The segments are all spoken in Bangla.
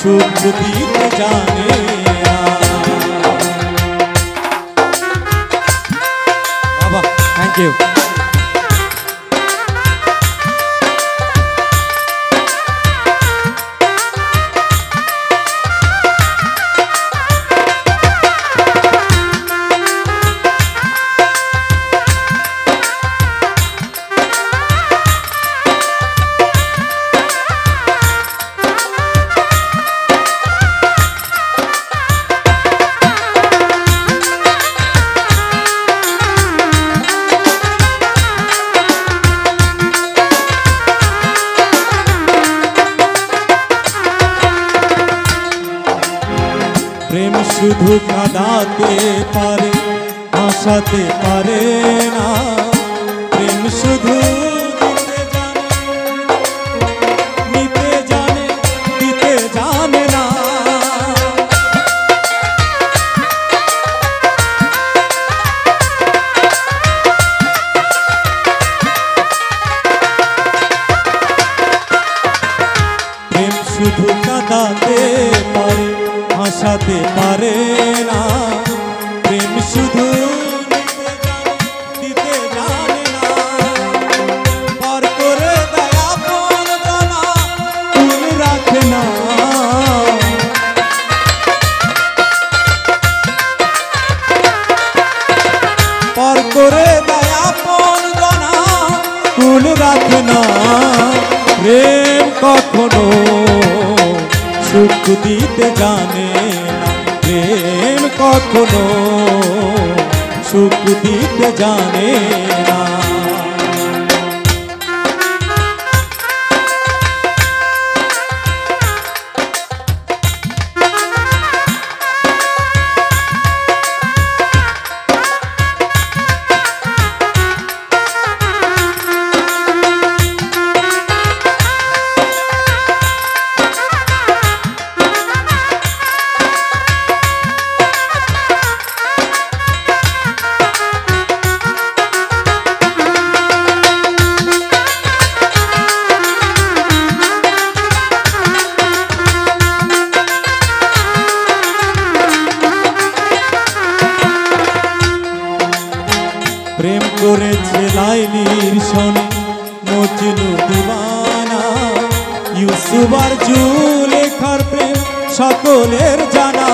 সুখ দিতে জানে না। বাবা থ্যাংক ইউ। প্রেম শুধু কাঁদাতে পারে হাসাতে পারে না, প্রেম শুধু নিতে জানে দিতে জানে না। প্রেম শুধু কাঁদাতে পারে হাসাতে পারে না, প্রেম শুধু দিতে জানে না। পার করে দেয় আপন জানা কুল রাখে না, পার করে দেয় আপন জানা কুল রাখে না। প্রেম কখনো সুখ দিতে জানে না, প্রেম কখনো সুখ দিতে জানে না। প্রেম করেছে লাইলির সনে মজনু দিওয়ানা, ইউসুফ আর জুলেখার প্রেম সকলের জানা।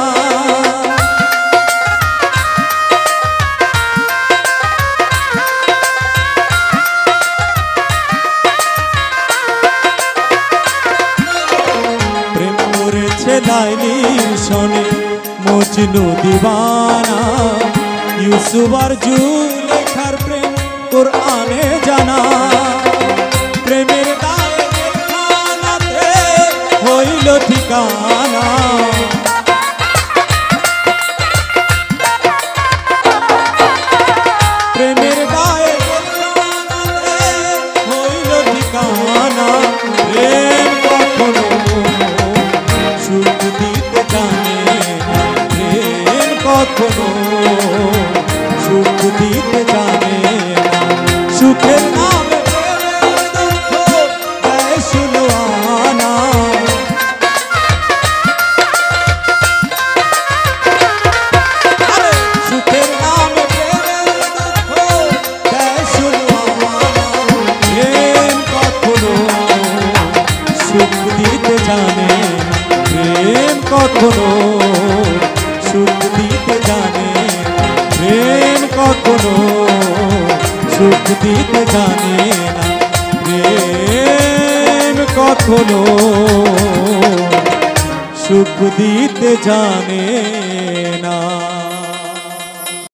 প্রেম করেছে লাইলির সনে মজনু দিওয়ানা, ইউসুফ আর জুলেখার প্রেম কোরআনে জানা। প্রেমের গায়ে জেলখানাতে হইল ঠিকানা, প্রেমের গায়ে জেলখানাতে হইল ঠিকানা। প্রেম কখনো সুখ দিতে জানে না, প্রেম কখনো সুখ দিতে জানে না। সুখের নামে দুঃখ দেয় সুলওয়ানা, সুখের নামে দুঃখ দেয় সুলওয়ানা। প্রেম কখনো সুখ দিতে জানে না, প্রেম কখনো সুখ দিতে জানে না, প্রেম কখনো সুখ দিতে জানে না, প্রেম কখনো সুখ দিতে জানে না।